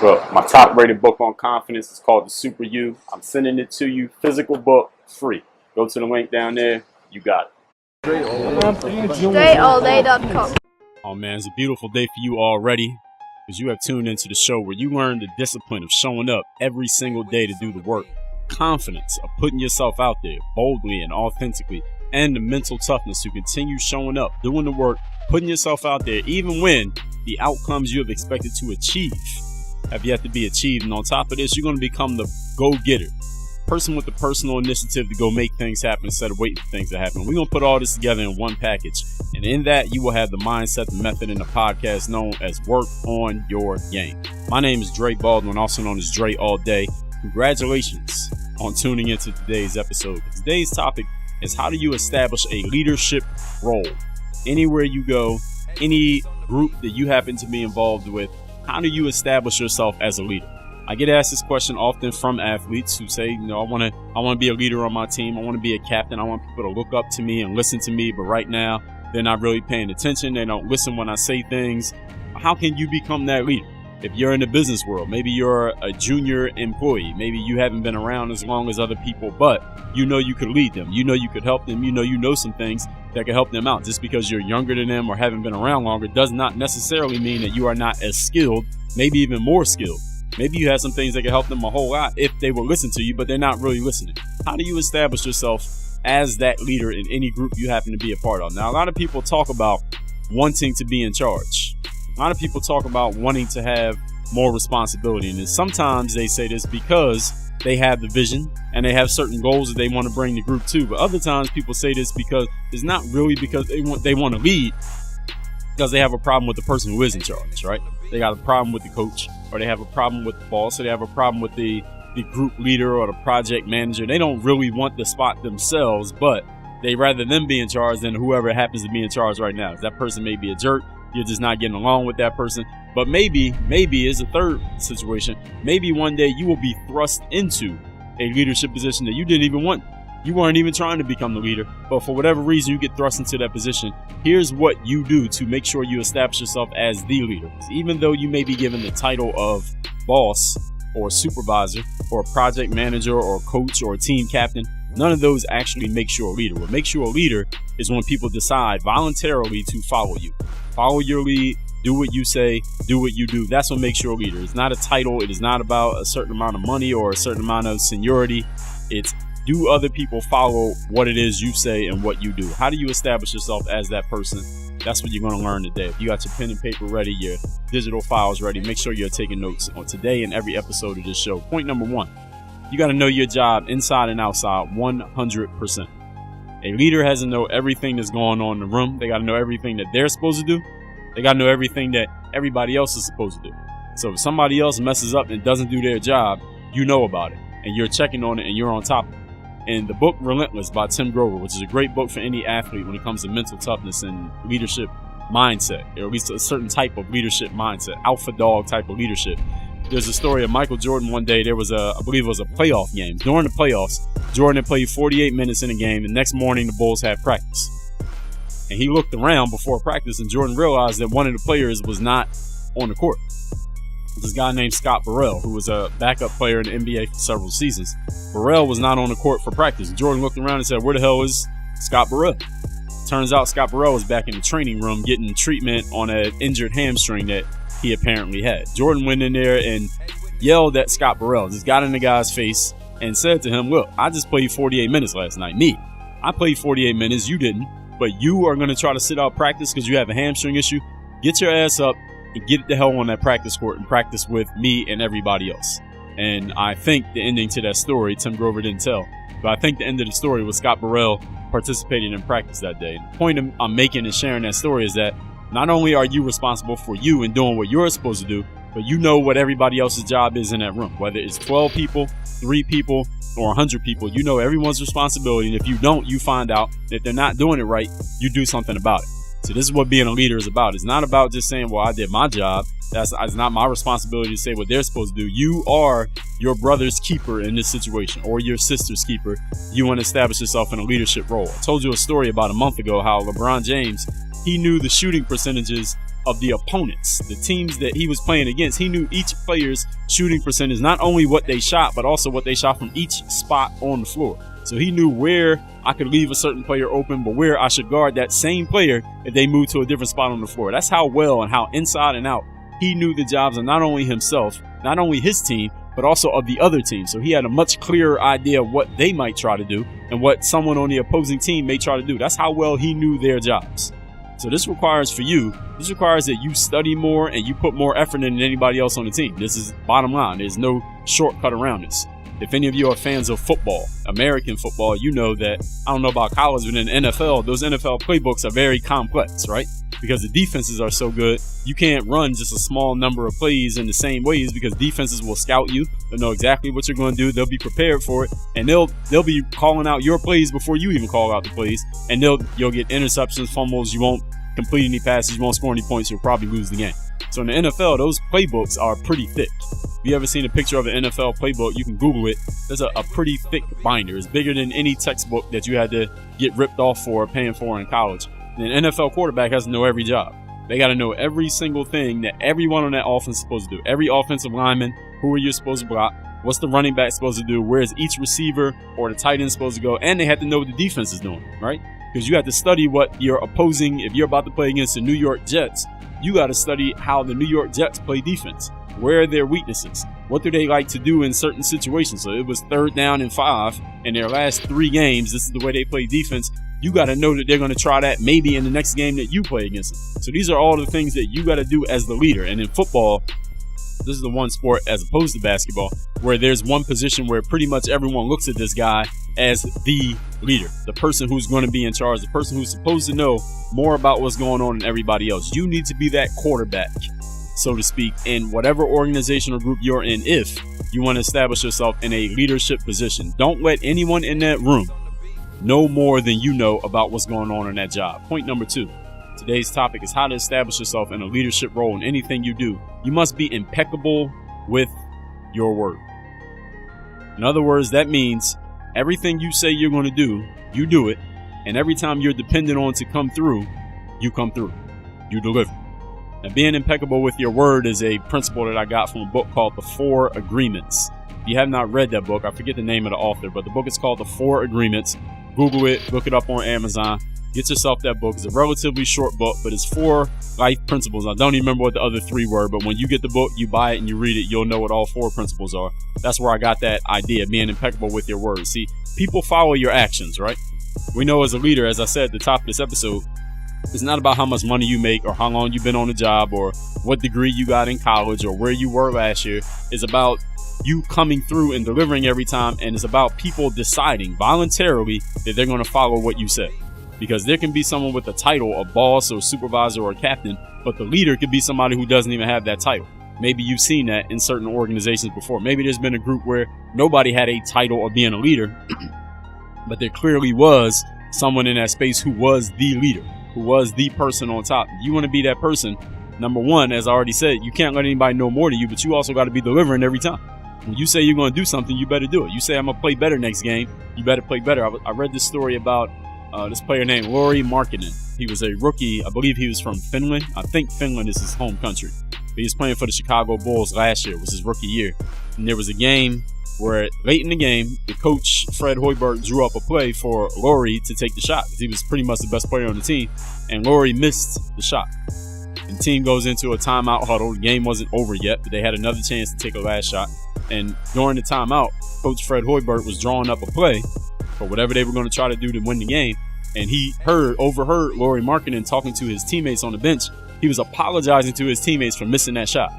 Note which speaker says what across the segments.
Speaker 1: Look, my top rated book on confidence is called The Super You. I'm sending it to you, physical book, free. Go to the link down there. You got it.
Speaker 2: DreAllDay.com.
Speaker 3: Oh man, it's a beautiful day for you already, because you have tuned into the show where you learn the discipline of showing up every single day to do the work, confidence of putting yourself out there boldly and authentically, and the mental toughness to continue showing up, doing the work, putting yourself out there even when the outcomes you have expected to achieve have yet to be achieved. And on top of this, you're going to become the go-getter, person with the personal initiative to go make things happen instead of waiting for things to happen. We're going to put all this together in one package. And in that, you will have the mindset, the method, and the podcast known as Work on Your Game. My name is Dre Baldwin, also known as Dre All Day. Congratulations on tuning into today's episode. Today's topic is how do you establish a leadership role? Anywhere you go, any group that you happen to be involved with, how do you establish yourself as a leader? I get asked this question often from athletes who say, I want to be a leader on my team. I want to be a captain. I want people to look up to me and listen to me. But right now, they're not really paying attention. They don't listen when I say things. How can you become that leader? If you're in the business world, maybe you're a junior employee. Maybe you haven't been around as long as other people, but you could lead them. You could help them. You know some things that could help them out. Just because you're younger than them or haven't been around longer does not necessarily mean that you are not as skilled, maybe even more skilled. Maybe you have some things that can help them a whole lot if they will listen to you, but they're not really listening. How do you establish yourself as that leader in any group you happen to be a part of? Now, a lot of people talk about wanting to be in charge. A lot of people talk about wanting to have more responsibility. And sometimes they say this because they have the vision and they have certain goals that they want to bring the group to. But other times people say this because it's not really because they want to lead, because they have a problem with the person who is in charge, right? They got a problem with the coach, or they have a problem with the boss, or they have a problem with the group leader or the project manager. They don't really want the spot themselves, but they rather them be in charge than whoever happens to be in charge right now. That person may be a jerk. You're just not getting along with that person. But maybe is a third situation. Maybe one day you will be thrust into a leadership position that you didn't even want. You weren't even trying to become the leader, but for whatever reason you get thrust into that position. Here's what you do to make sure you establish yourself as the leader. Even though you may be given the title of boss or supervisor or project manager or coach or team captain, none of those actually makes you a leader. What makes you a leader is when people decide voluntarily to follow you. Follow your lead, do what you say, do what you do. That's what makes you a leader. It's not a title. It is not about a certain amount of money or a certain amount of seniority. It's do other people follow what it is you say and what you do? How do you establish yourself as that person? That's what you're going to learn today. If you got your pen and paper ready, your digital files ready, make sure you're taking notes on today and every episode of this show. Point number one, you got to know your job inside and outside 100%. A leader has to know everything that's going on in the room. They got to know everything that they're supposed to do. They got to know everything that everybody else is supposed to do. So if somebody else messes up and doesn't do their job, you know about it and you're checking on it and you're on top of it. In the book Relentless by Tim Grover, which is a great book for any athlete when it comes to mental toughness and leadership mindset, or at least a certain type of leadership mindset, alpha dog type of leadership. There's a story of Michael Jordan. One day there was I believe it was a playoff game. During the playoffs, Jordan had played 48 minutes in a game. The next morning, the Bulls had practice. And he looked around before practice, and Jordan realized that one of the players was not on the court. This guy named Scott Burrell, who was a backup player in the NBA for several seasons. Burrell was not on the court for practice. Jordan looked around and said, where the hell is Scott Burrell? Turns out Scott Burrell was back in the training room getting treatment on an injured hamstring that he apparently had. Jordan went in there and yelled at Scott Burrell, just got in the guy's face and said to him, look, I just played 48 minutes last night. I played 48 minutes, you didn't, but you are going to try to sit out practice because you have a hamstring issue. Get your ass up and get the hell on that practice court and practice with me and everybody else. And I think the ending to that story, Tim Grover didn't tell, but I think the end of the story was Scott Burrell participating in practice that day. And the point I'm making in sharing that story is that not only are you responsible for you and doing what you're supposed to do, but you know what everybody else's job is in that room. Whether it's 12 people, 3 people, or 100 people, you know everyone's responsibility. And if you don't, you find out that they're not doing it right, you do something about it. So this is what being a leader is about. It's not about just saying, well, I did my job. It's not my responsibility to say what they're supposed to do. You are your brother's keeper in this situation, or your sister's keeper. You want to establish yourself in a leadership role. I told you a story about a month ago how LeBron James, he knew the shooting percentages of the opponents, the teams that he was playing against. He knew each player's shooting percentage, not only what they shot, but also what they shot from each spot on the floor. So he knew where I could leave a certain player open, but where I should guard that same player if they moved to a different spot on the floor. That's how well and how inside and out he knew the jobs of not only himself, not only his team, but also of the other team. So he had a much clearer idea of what they might try to do and what someone on the opposing team may try to do. That's how well he knew their jobs. So this requires that you study more and you put more effort in than anybody else on the team. This is bottom line. There's no shortcut around this. If any of you are fans of football, American football, you know that, I don't know about college, but in the NFL, those NFL playbooks are very complex, right? Because the defenses are so good, you can't run just a small number of plays in the same ways because defenses will scout you. They'll know exactly what you're going to do. They'll be prepared for it, and they'll be calling out your plays before you even call out the plays. And you'll get interceptions, fumbles. You won't complete any passes. You won't score any points. You'll probably lose the game. So in the NFL, those playbooks are pretty thick. If you ever seen a picture of an NFL playbook, you can Google it. There's a pretty thick binder. It's bigger than any textbook that you had to get ripped off for paying for in college. And an NFL quarterback has to know every job. They got to know every single thing that everyone on that offense is supposed to do. Every offensive lineman, who are you supposed to block? What's the running back supposed to do? Where is each receiver or the tight end supposed to go? And they have to know what the defense is doing, right? Because you have to study what your opposing, if you're about to play against the New York Jets, you got to study how the New York Jets play defense. Where are their weaknesses? What do they like to do in certain situations? So it was 3rd down and 5 in their last 3 games. This is the way they play defense. You got to know that they're going to try that maybe in the next game that you play against them. So these are all the things that you got to do as the leader. And in football, this is the one sport as opposed to basketball where there's one position where pretty much everyone looks at this guy as the leader, the person who's going to be in charge, the person who's supposed to know more about what's going on than everybody else. You need to be that quarterback, so to speak, in whatever organization or group you're in if you want to establish yourself in a leadership position. Don't let anyone in that room know more than you know about what's going on in that job. Point number 2. Today's topic is how to establish yourself in a leadership role in anything you do. You must be impeccable with your word. In other words, that means everything you say you're going to do, you do it. And every time you're dependent on to come through, you come through. You deliver. Now, being impeccable with your word is a principle that I got from a book called The 4 Agreements. If you have not read that book, I forget the name of the author, but the book is called The 4 Agreements. Google it, look it up on Amazon. Get yourself that book. It's a relatively short book, but it's 4 life principles. I don't even remember what the other 3 were, but when you get the book, you buy it and you read it, you'll know what all 4 principles are. That's where I got that idea, being impeccable with your words. See, people follow your actions, right? We know as a leader, as I said at the top of this episode, it's not about how much money you make or how long you've been on the job or what degree you got in college or where you were last year. It's about you coming through and delivering every time, and it's about people deciding voluntarily that they're going to follow what you say. Because there can be someone with a title, a boss or supervisor or a captain, but the leader could be somebody who doesn't even have that title. Maybe you've seen that in certain organizations before. Maybe there's been a group where nobody had a title of being a leader, but there clearly was someone in that space who was the leader, who was the person on top. If you want to be that person, number one, as I already said, you can't let anybody know more than you, but you also got to be delivering every time. When you say you're going to do something, you better do it. You say, I'm going to play better next game, you better play better. I read this story about this player named Lauri Markkanen. He was a rookie. I believe he was from Finland. I think Finland is his home country. He was playing for the Chicago Bulls last year. It was his rookie year. And there was a game where late in the game, the coach, Fred Hoiberg, drew up a play for Lauri to take the shot. He was pretty much the best player on the team. And Lauri missed the shot. And the team goes into a timeout huddle. The game wasn't over yet, but they had another chance to take a last shot. And during the timeout, Coach Fred Hoiberg was drawing up a play for whatever they were going to try to do to win the game. And he overheard Lauri Markkanen talking to his teammates on the bench. He was apologizing to his teammates for missing that shot.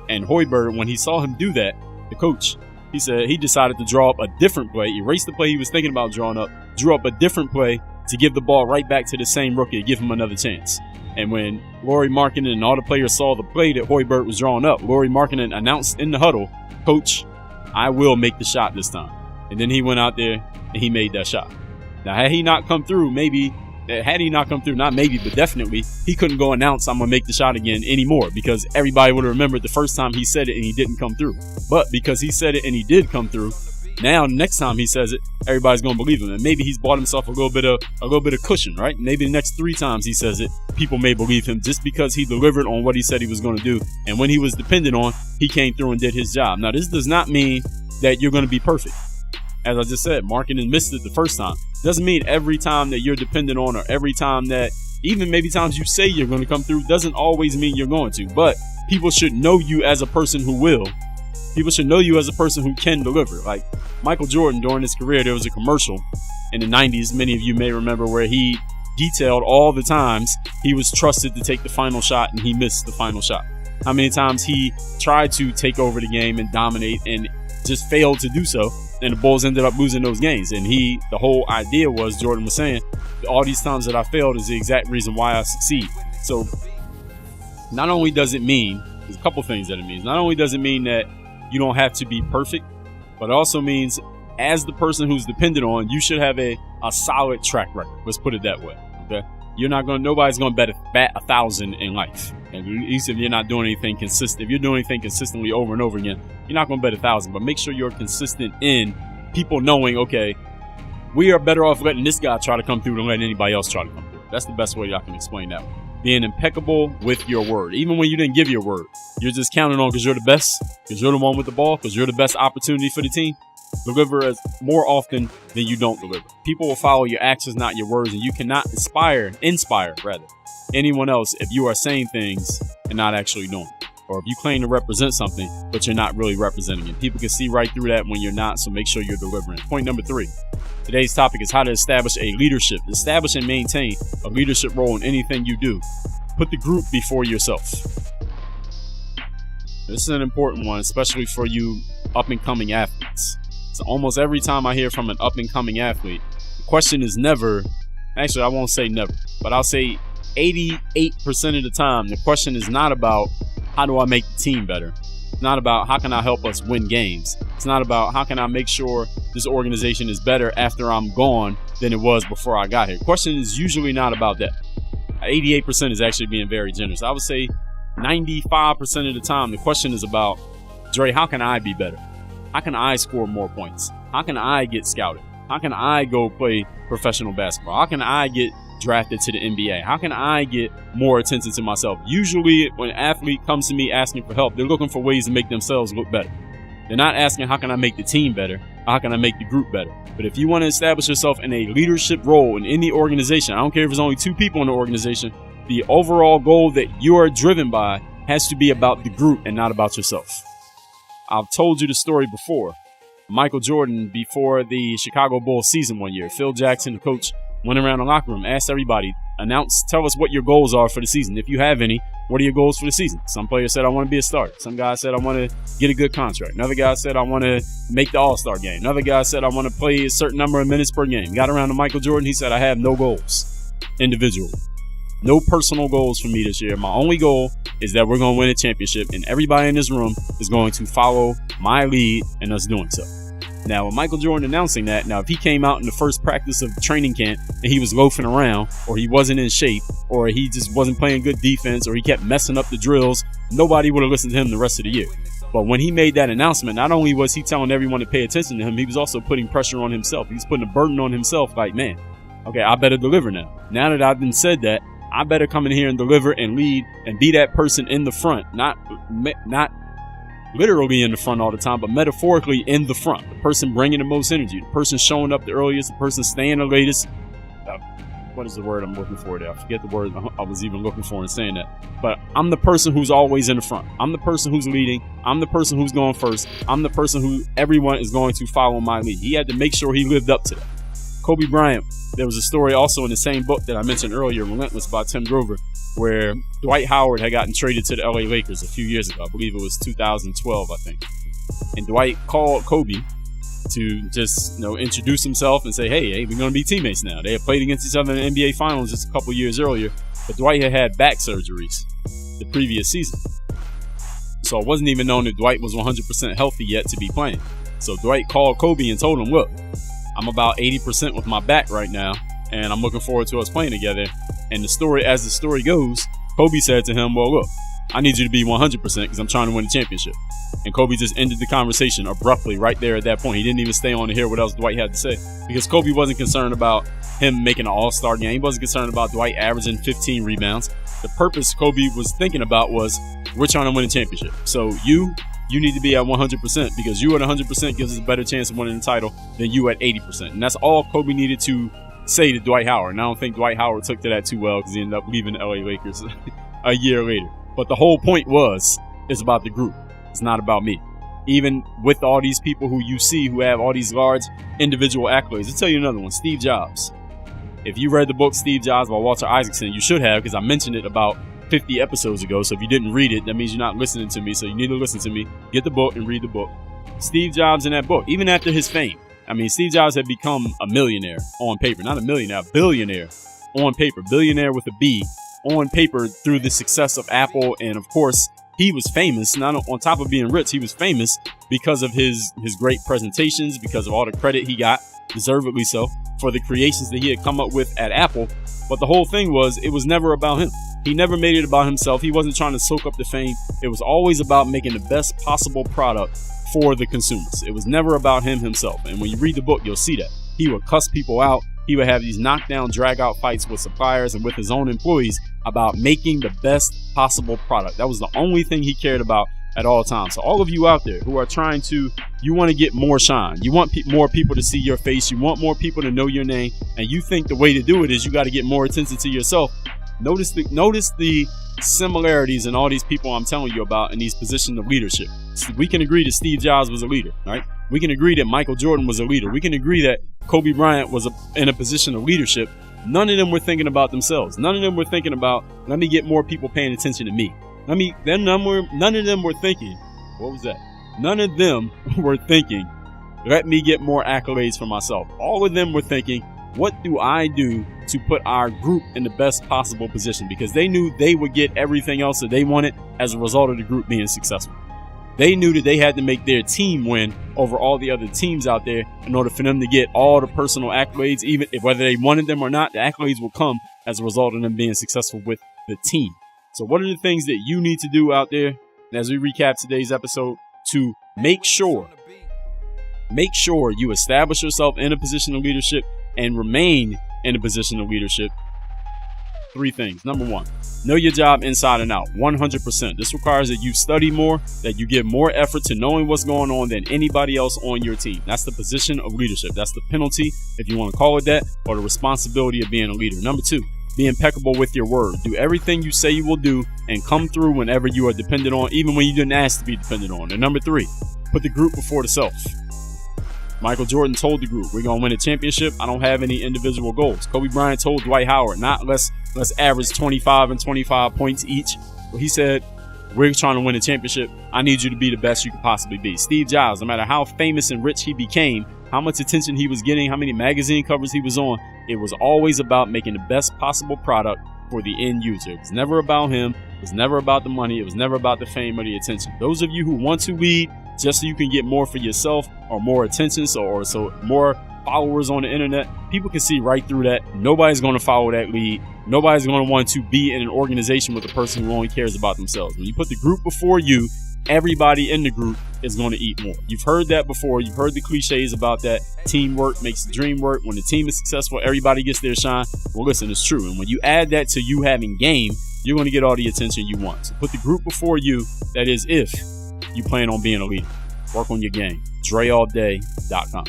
Speaker 3: And Hoiberg, when he saw him do that, the coach, he said he decided to draw up a different play, erase the play he was thinking about drawing up, drew up a different play to give the ball right back to the same rookie to give him another chance. And when Lauri Markkanen and all the players saw the play that Hoiberg was drawing up, Lauri Markkanen announced in the huddle, "Coach, I will make the shot this time." And then he went out there and he made that shot. Now, had he not come through, not maybe, but definitely, he couldn't go announce, "I'm going to make the shot again" anymore, because everybody would have remembered the first time he said it and he didn't come through. But because he said it and he did come through, Now, next time he says it, everybody's gonna believe him, and maybe he's bought himself a little bit of cushion, right? Maybe the next 3 times he says it, people may believe him just because he delivered on what he said he was going to do, and when he was dependent on, he came through and did his job. Now, this does not mean that you're going to be perfect. As I just said, marketing missed it the first time. Doesn't mean every time that you're dependent on, or every time that, even maybe times you say you're going to come through, doesn't always mean you're going to. But people should know you as a person who will. People should know you as a person who can deliver. Like Michael Jordan, during his career, there was a commercial in the 90s, many of you may remember, where he detailed all the times he was trusted to take the final shot and he missed the final shot. How many times he tried to take over the game and dominate and just failed to do so, and the Bulls ended up losing those games. And the whole idea was, Jordan was saying, all these times that I failed is the exact reason why I succeed. So not only does it mean, there's a couple things that it means. Not only does it mean that you don't have to be perfect, but it also means, as the person who's dependent on, you should have a solid track record. Let's put it that way. Okay, nobody's gonna bat 1,000 in life. At least if you're not doing anything consistent. If you're doing anything consistently over and over again, you're not gonna bet 1,000. But make sure you're consistent in people knowing, okay, we are better off letting this guy try to come through than letting anybody else try to come through. That's the best way I can explain that one. Being impeccable with your word. Even when you didn't give your word, you're just counting on because you're the best, because you're the one with the ball, because you're the best opportunity for the team. Deliver as more often than you don't deliver. People will follow your actions, not your words, and you cannot inspire anyone else if you are saying things and not actually doing it. Or if you claim to represent something, but you're not really representing it. People can see right through that when you're not, so make sure you're delivering. Point number 3. Today's topic is how to establish and maintain a leadership role in anything you do. Put the group before yourself. This is an important one, especially for you up-and-coming athletes. So almost every time I hear from an up-and-coming athlete, the question is never, actually I won't say never, but I'll say 88% of the time, the question is not about how do I make the team better. It's not about how can I help us win games. It's not about how can I make sure this organization is better after I'm gone than it was before I got here. The question is usually not about that. 88% is actually being very generous. I would say 95% of the time, the question is about, Dre, how can I be better? How can I score more points? How can I get scouted? How can I go play professional basketball? How can I get drafted to the NBA? How can I get more attention to myself? Usually when an athlete comes to me asking for help, they're looking for ways to make themselves look better. They're not asking how can I make the team better? How can I make the group better? But if you want to establish yourself in a leadership role in any organization, I don't care if there's only 2 people in the organization, the overall goal that you are driven by has to be about the group and not about yourself. I've told you the story before. Michael Jordan, before the Chicago Bulls season one year, Phil Jackson, the coach, went around the locker room, asked everybody, tell us what your goals are for the season. If you have any, what are your goals for the season? Some players said, I want to be a starter. Some guy said, I want to get a good contract. Another guy said, I want to make the All-Star game. Another guy said, I want to play a certain number of minutes per game. Got around to Michael Jordan. He said, I have no goals individually. No personal goals for me this year. My only goal is that we're going to win a championship, and everybody in this room is going to follow my lead and us doing so. Now, with Michael Jordan announcing that, if he came out in the first practice of training camp and he was loafing around, or he wasn't in shape, or he just wasn't playing good defense, or he kept messing up the drills, nobody would have listened to him the rest of the year. But when he made that announcement, not only was he telling everyone to pay attention to him, he was also putting pressure on himself. He was putting a burden on himself, like, man, okay, I better deliver now. Now that I've been said that, I better come in here and deliver and lead and be that person in the front, not literally in the front all the time, but metaphorically in the front. The person bringing the most energy, the person showing up the earliest, the person staying the latest. What is the word I'm looking for there? I forget the word I was even looking for in saying that. But I'm the person who's always in the front. I'm the person who's leading. I'm the person who's going first. I'm the person who everyone is going to follow my lead. He had to make sure he lived up to that. Kobe Bryant, there was a story also in the same book that I mentioned earlier, Relentless by Tim Grover, where Dwight Howard had gotten traded to the LA Lakers a few years ago. I believe it was 2012, I think. And Dwight called Kobe to just, introduce himself and say, hey, we're going to be teammates now. They had played against each other in the NBA Finals just a couple years earlier, but Dwight had back surgeries the previous season. So it wasn't even known that Dwight was 100% healthy yet to be playing. So Dwight called Kobe and told him, look, I'm about 80% with my back right now, and I'm looking forward to us playing together. And as the story goes, Kobe said to him, well, look, I need you to be 100% because I'm trying to win a championship. And Kobe just ended the conversation abruptly right there at that point. He didn't even stay on to hear what else Dwight had to say, because Kobe wasn't concerned about him making an all-star game. He wasn't concerned about Dwight averaging 15 rebounds. The purpose Kobe was thinking about was, we're trying to win a championship. So you need to be at 100%, because you at 100% gives us a better chance of winning the title than you at 80%. And that's all Kobe needed to say to Dwight Howard. And I don't think Dwight Howard took to that too well, because he ended up leaving the LA Lakers a year later. But the whole point it's about the group. It's not about me. Even with all these people who you see who have all these large individual accolades. I'll tell you another one, Steve Jobs. If you read the book Steve Jobs by Walter Isaacson, you should have, because I mentioned it about 50 episodes ago. So if you didn't read it, that means you're not listening to me. So you need to listen to me. Get the book and read the book. Steve Jobs in that book, even after his fame. I mean, Steve Jobs had become a millionaire on paper. Not a millionaire, a billionaire on paper. Billionaire with a B on paper through the success of Apple. And of course, he was famous. Not on top of being rich, he was famous because of his great presentations, because of all the credit he got, deservedly so, for the creations that he had come up with at Apple. But the whole thing was, it was never about him. He never made it about himself. He wasn't trying to soak up the fame. It was always about making the best possible product for the consumers. It was never about him himself. And when you read the book, you'll see that. He would cuss people out. He would have these knockdown, drag-out fights with suppliers and with his own employees about making the best possible product. That was the only thing he cared about at all times. So all of you out there who are trying to, you want to get more shine. You want more people to see your face. You want more people to know your name. And you think the way to do it is you got to get more attention to yourself. Notice the similarities in all these people I'm telling you about in these positions of leadership. We can agree that Steve Jobs was a leader, right? We can agree that Michael Jordan was a leader. We can agree that Kobe Bryant was in a position of leadership. None of them were thinking about themselves. None of them were thinking about, let me get more people paying attention to me. None of them were thinking, what was that? None of them were thinking, let me get more accolades for myself. All of them were thinking, what do I do to put our group in the best possible position? Because they knew they would get everything else that they wanted as a result of the group being successful. They knew that they had to make their team win over all the other teams out there in order for them to get all the personal accolades, even if whether they wanted them or not, the accolades will come as a result of them being successful with the team. So what are the things that you need to do out there, as we recap today's episode, to make sure you establish yourself in a position of leadership and remain in a position of leadership? 3 things. Number 1, know your job inside and out, 100%. This requires that you study more, that you give more effort to knowing what's going on than anybody else on your team. That's the position of leadership. That's the penalty, if you want to call it that, or the responsibility of being a leader. Number 2, be impeccable with your word. Do everything you say you will do and come through whenever you are dependent on, even when you didn't ask to be dependent on. And number 3, put the group before the self. Michael Jordan told the group, we're going to win a championship. I don't have any individual goals. Kobe Bryant told Dwight Howard, let's average 25 and 25 points each. Well, he said, we're trying to win a championship. I need you to be the best you could possibly be. Steve Jobs, no matter how famous and rich he became, how much attention he was getting, how many magazine covers he was on, it was always about making the best possible product for the end user. It was never about him. It was never about the money. It was never about the fame or the attention. Those of you who want to lead just so you can get more for yourself or more attention, so more followers on the internet, people can see right through that. Nobody's going to follow that lead. Nobody's going to want to be in an organization with a person who only cares about themselves. When you put the group before you, everybody in the group is going to eat more. You've heard that before. You've heard the cliches about that. Teamwork makes the dream work. When the team is successful, everybody gets their shine. Well, listen, it's true. And when you add that to you having game, you're going to get all the attention you want. So put the group before you. That is if you plan on being a leader. Work on your game. DreAllDay.com.